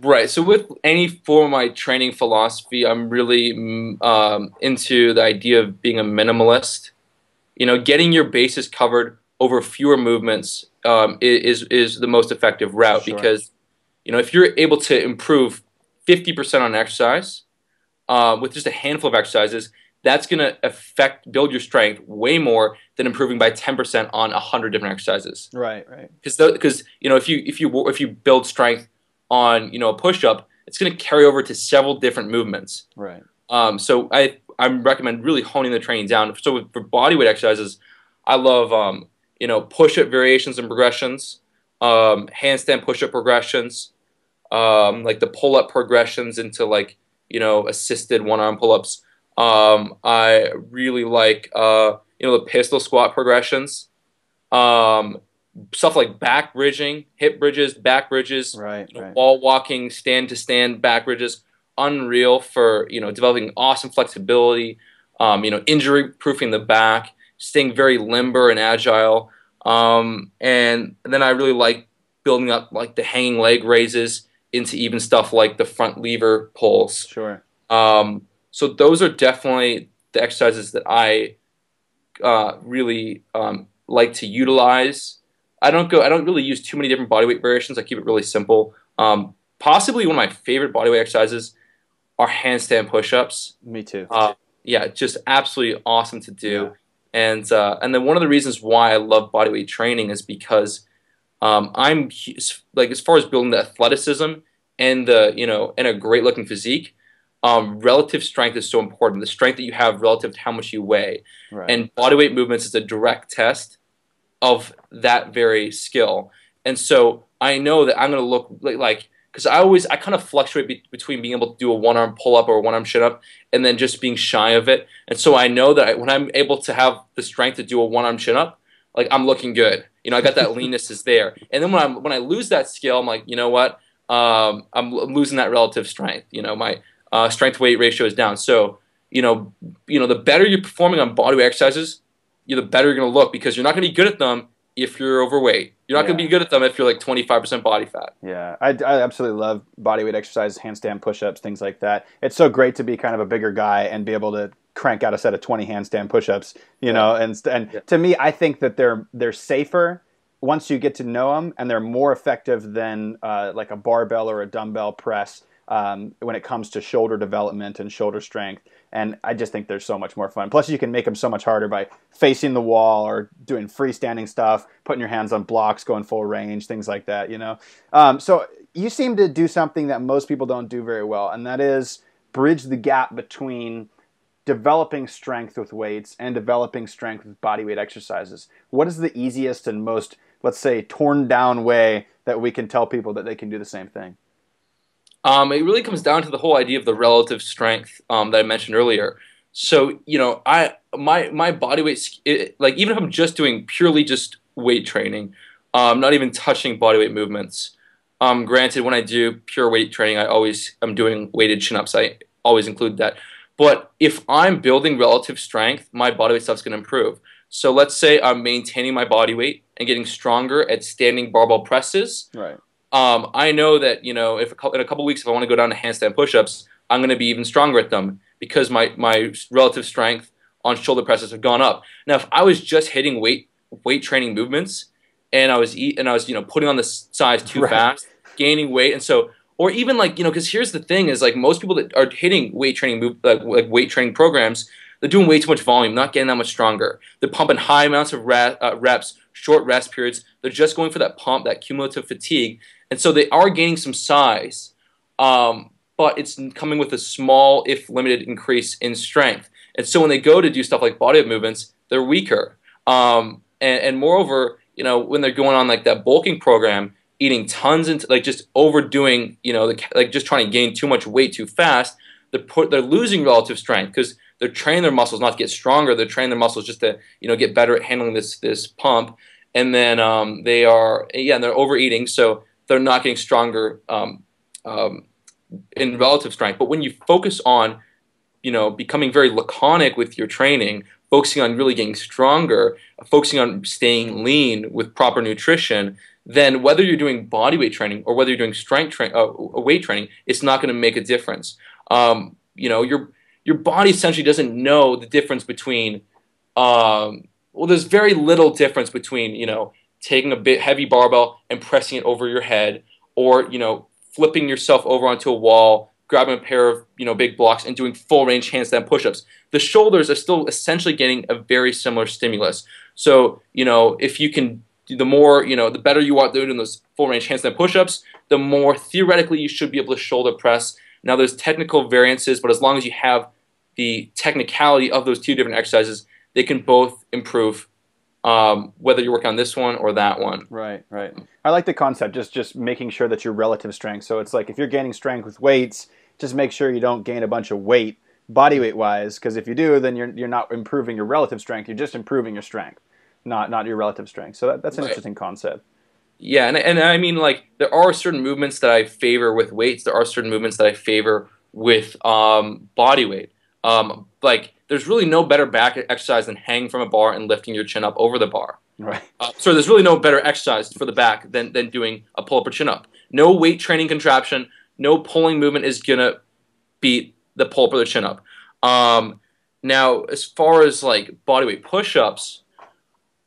Right. So with any form of my training philosophy, I'm really into the idea of being a minimalist. Getting your bases covered over fewer movements is the most effective route Sure. because if you're able to improve 50% on exercise with just a handful of exercises, that's going to build your strength way more than improving by 10% on 100 different exercises. Right, right, Because if you build strength on a push up, it's going to carry over to several different movements. right. So I recommend really honing the training down. So for bodyweight exercises, I love push up variations and progressions, handstand push up progressions, like the pull up progressions into like assisted one arm pull ups. I really like the pistol squat progressions. Um, Stuff like back bridging, hip bridges, back bridges, Right, right. wall walking, stand to stand back bridges, unreal for developing awesome flexibility, injury proofing the back, staying very limber and agile, and then I really like building up like the hanging leg raises into even stuff like the front lever pulls. Sure. So those are definitely the exercises that I really like to utilize. I don't really use too many different bodyweight variations. I keep it really simple. Possibly one of my favorite bodyweight exercises are handstand push-ups. Me too. Yeah, just absolutely awesome to Yeah. do. And then one of the reasons why I love bodyweight training is because like as far as building the athleticism and and a great looking physique. Relative strength is so important. The strength that you have relative to how much you weigh, Right. and bodyweight movements is a direct test of that very skill. And so I know that I'm going to look like because I kind of fluctuate between being able to do a one arm pull up or a one arm chin up and then just being shy of it. And so I know that when I'm able to have the strength to do a one arm chin up, like I'm looking good. I got that leanness is there. And then when I lose that skill, I'm like, you know what? I'm losing that relative strength. My strength weight ratio is down. So the better you're performing on bodyweight exercises, the better you're going to look because you're not going to be good at them if you're overweight. You're not going to Yeah. be good at them if you're like 25% body fat. Yeah, I absolutely love bodyweight exercises, handstand push-ups, things like that. It's so great to be kind of a bigger guy and be able to crank out a set of 20 handstand push-ups, Yeah. and Yeah. to me, I think that they're safer once you get to know them, and they're more effective than like a barbell or a dumbbell press when it comes to shoulder development and shoulder strength. And I just think they're so much more fun. Plus, you can make them so much harder by facing the wall or doing freestanding stuff, putting your hands on blocks, going full range, things like that. So you seem to do something that most people don't do very well, and that is bridge the gap between developing strength with weights and developing strength with bodyweight exercises. What is the easiest and most, let's say, torn down way that we can tell people that they can do the same thing? It really comes down to the whole idea of the relative strength that I mentioned earlier. So my body weight like even if I'm just doing purely just weight training, not even touching body weight movements. Granted, when I do pure weight training, I'm doing weighted chin ups. I always include that. But if I'm building relative strength, my body weight stuff's going to improve. So let's say I'm maintaining my body weight and getting stronger at standing barbell presses. Right. I know that if in a couple weeks if I want to go down to handstand push-ups, I'm going to be even stronger at them because my relative strength on shoulder presses have gone up. Now, if I was just hitting weight training movements and I was putting on the size too Right. fast, gaining weight, and so or even like because here's the thing is like most people that are hitting weight training like weight training programs, they're doing way too much volume, not getting that much stronger. They're pumping high amounts of reps, short rest periods. They're just going for that pump, that cumulative fatigue. And so they are gaining some size, but it's coming with a small, if limited, increase in strength. And so when they go to do stuff like body movements, they're weaker. And moreover, when they're going on like that bulking program, eating tons into like just overdoing, like just trying to gain too much weight too fast, they're losing relative strength because they're training their muscles not to get stronger. They're training their muscles just to get better at handling this pump. And then they're overeating, so they're not getting stronger in relative strength. But when you focus on, becoming very laconic with your training, focusing on really getting stronger, focusing on staying lean with proper nutrition, then whether you're doing body weight training or whether you're doing weight training, it's not going to make a difference. You know, your body essentially doesn't know the difference between well, there's very little difference between, you know, taking a bit heavy barbell and pressing it over your head, or, you know, flipping yourself over onto a wall, grabbing a pair of, you know, big blocks and doing full range handstand push-ups. The shoulders are still essentially getting a very similar stimulus. So, you know, if you can, the more, you know, the better you are doing those full range handstand push-ups, the more theoretically you should be able to shoulder press. Now, there's technical variances, but as long as you have the technicality of those two different exercises, they can both improve, whether you're working on this one or that one. Right, right. I like the concept, just making sure that your relative strength. So it's like if you're gaining strength with weights, just make sure you don't gain a bunch of weight, body weight wise, because if you do, then you're not improving your relative strength. You're just improving your strength, not your relative strength. So that's an interesting concept. Yeah, and I mean, like, there are certain movements that I favor with weights. There are certain movements that I favor with body weight. Like, there's really no better back exercise than hanging from a bar and lifting your chin up over the bar. Right. So there's really no better exercise for the back than doing a pull-up or chin-up. No weight training contraption, no pulling movement is going to beat the pull-up or the chin-up. Now, as far as, like, bodyweight push-ups,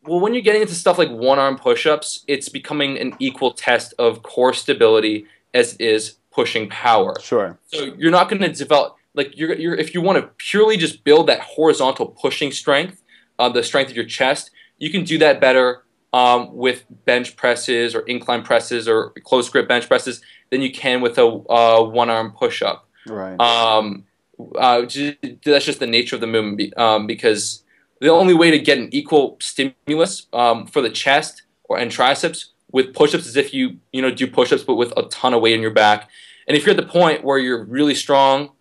well, when you're getting into stuff like one-arm push-ups, it's becoming an equal test of core stability as is pushing power. Sure. So you're not going to develop, like, if you want to purely just build that horizontal pushing strength, the strength of your chest, you can do that better with bench presses or incline presses or close grip bench presses than you can with a one-arm push-up. Right. That's just the nature of the movement, because the only way to get an equal stimulus for the chest and triceps with push-ups is if you do push-ups but with a ton of weight in your back. And if you're at the point where you're really strong,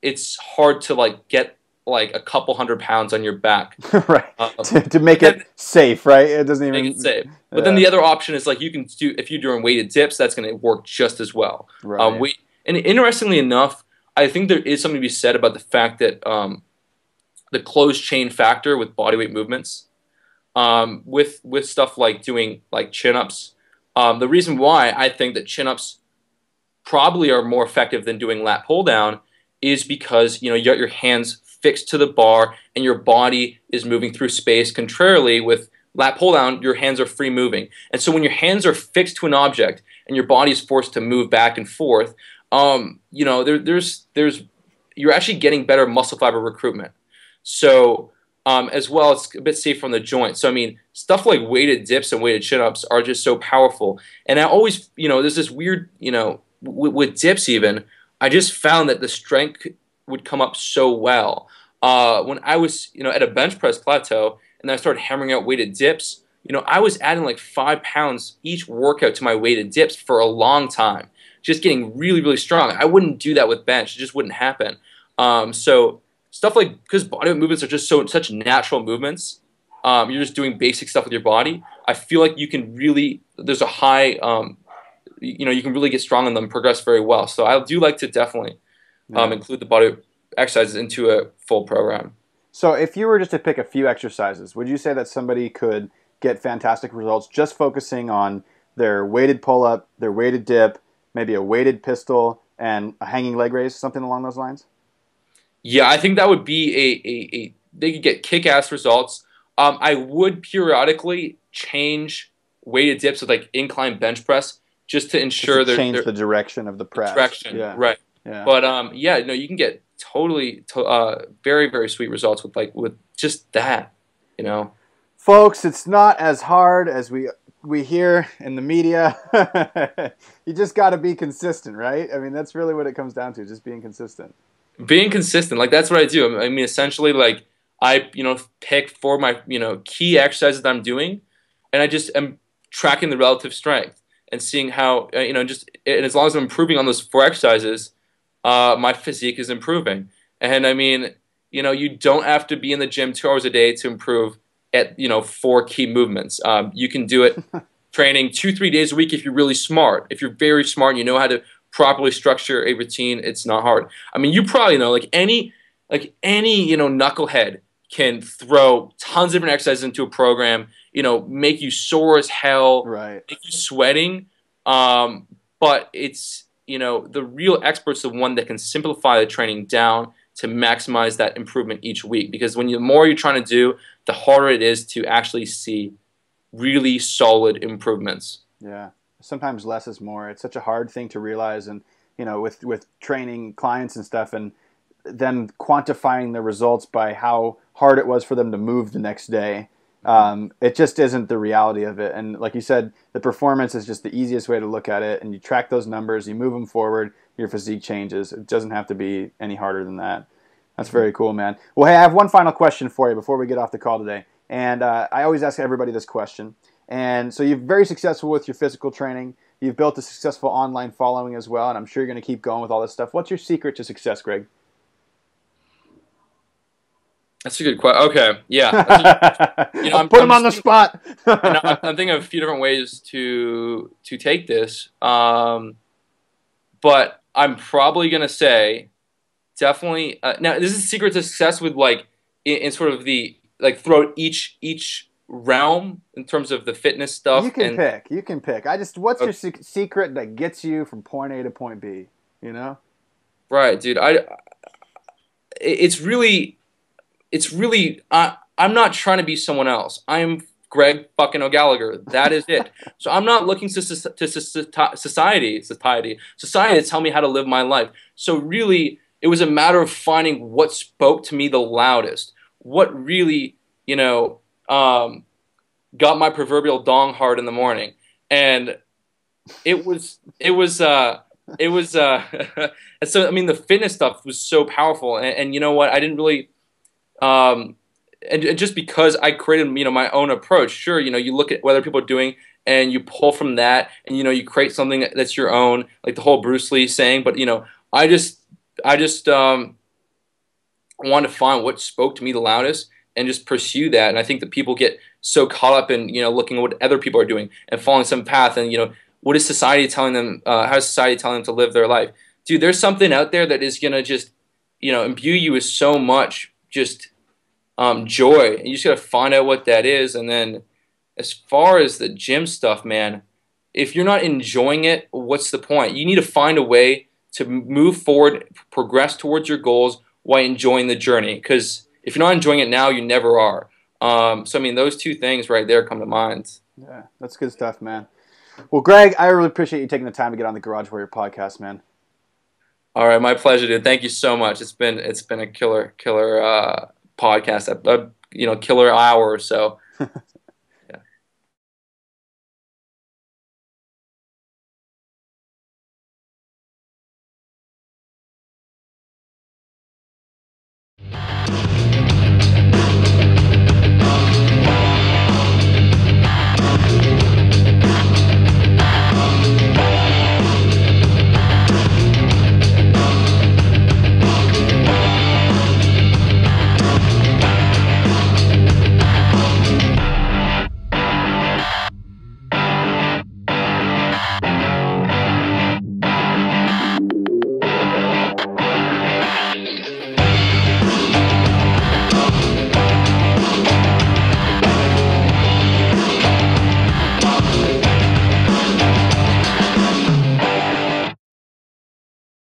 it's hard to, like, get like a couple 100 pounds on your back. Right. To make it safe, right? It doesn't even make it safe. But then the other option is, like, you can do, if you're doing weighted dips, that's going to work just as well. Right. And interestingly enough, I think there is something to be said about the fact that the closed chain factor with bodyweight movements, with stuff like doing like chin-ups. The reason why I think that chin-ups probably are more effective than doing lat pull down is because, you know, you got your hands fixed to the bar and your body is moving through space. Contrarily, with lat pull down, your hands are free moving. And so when your hands are fixed to an object and your body is forced to move back and forth, you know, you're actually getting better muscle fiber recruitment. So as well, it's a bit safer on the joint. So I mean, stuff like weighted dips and weighted chin-ups are just so powerful. And I always, you know, there's this weird, you know, with dips even, I just found that the strength would come up so well. When I was, you know, at a bench press plateau and I started hammering out weighted dips, you know, I was adding like 5 pounds each workout to my weighted dips for a long time, just getting really, really strong. I wouldn't do that with bench. It just wouldn't happen. So stuff like, because bodyweight movements are just such natural movements, you're just doing basic stuff with your body, I feel like you can really, there's a high, you know, you can really get strong in them and progress very well. So I do like to definitely include the body exercises into a full program. So if you were just to pick a few exercises, would you say that somebody could get fantastic results just focusing on their weighted pull-up, their weighted dip, maybe a weighted pistol, and a hanging leg raise, something along those lines? Yeah, I think that would be they could get kick-ass results. I would periodically change weighted dips with like incline bench press just to ensure that change the direction of the press. Direction, yeah. Right. Yeah. But yeah, no, you can get totally very, very sweet results with just that, you know. Folks, it's not as hard as we hear in the media. You just got to be consistent, right? I mean, that's really what it comes down to, just being consistent. Being consistent, like, that's what I do. I mean, essentially, like, I, you know, pick for my, you know, key exercises that I'm doing, and I just am tracking the relative strength and seeing how, you know, just, and as long as I'm improving on those 4 exercises, my physique is improving. And I mean, you know, you don't have to be in the gym 2 hours a day to improve at, you know, 4 key movements. You can do it training 2-3 days a week if you're really smart. If you're very smart and you know how to properly structure a routine, it's not hard. I mean, you probably know, like any you know, knucklehead can throw tons of different exercises into a program, make you sore as hell, Right. make you sweating. But it's, the real expert's the one that can simplify the training down to maximize that improvement each week. Because the more you're trying to do, the harder it is to actually see really solid improvements. Yeah. Sometimes less is more. It's such a hard thing to realize, and with training clients and stuff, and then quantifying the results by how hard it was for them to move the next day. It just isn't the reality of it. And like you said, the performance is just the easiest way to look at it. And you track those numbers, you move them forward, your physique changes. It doesn't have to be any harder than that. That's very cool, man. Well, hey, I have one final question for you before we get off the call today. And I always ask everybody this question. And so you're very successful with your physical training. You've built a successful online following as well. And I'm sure you're going to keep going with all this stuff. What's your secret to success, Greg? That's a good question. Okay, yeah. Put him on the spot. I'm thinking of a few different ways to take this, but I'm probably gonna say definitely. Now, this is a secret to success with in sort of the throughout each realm in terms of the fitness stuff. You can pick. You can pick. What's your secret that gets you from point A to point B? Right, dude. It's really, I'm not trying to be someone else. I'm Greg fucking O'Gallagher. That is it. So I'm not looking to society to tell me how to live my life. So really, it was a matter of finding what spoke to me the loudest. What really, got my proverbial dong hard in the morning. And it was, so, I mean, the fitness stuff was so powerful. And you know what? I didn't really, and just because I created, my own approach, sure, you look at what other people are doing and you pull from that and, you create something that's your own, like the whole Bruce Lee saying, but, I just wanted to find what spoke to me the loudest and just pursue that. And I think that people get so caught up in, looking at what other people are doing and following some path and, what is society telling them, how is society telling them to live their life? Dude, there's something out there that is going to just, imbue you with so much just joy. And you just got to find out what that is. And then as far as the gym stuff, man, if you're not enjoying it, what's the point? You need to find a way to move forward, progress towards your goals while enjoying the journey. Because if you're not enjoying it now, you never are. So, I mean, those two things right there come to mind. Yeah, that's good stuff, man. Well, Greg, I really appreciate you taking the time to get on the Garage Warrior podcast, man. All right, my pleasure, dude. Thank you so much. It's been a killer podcast, killer hour or so.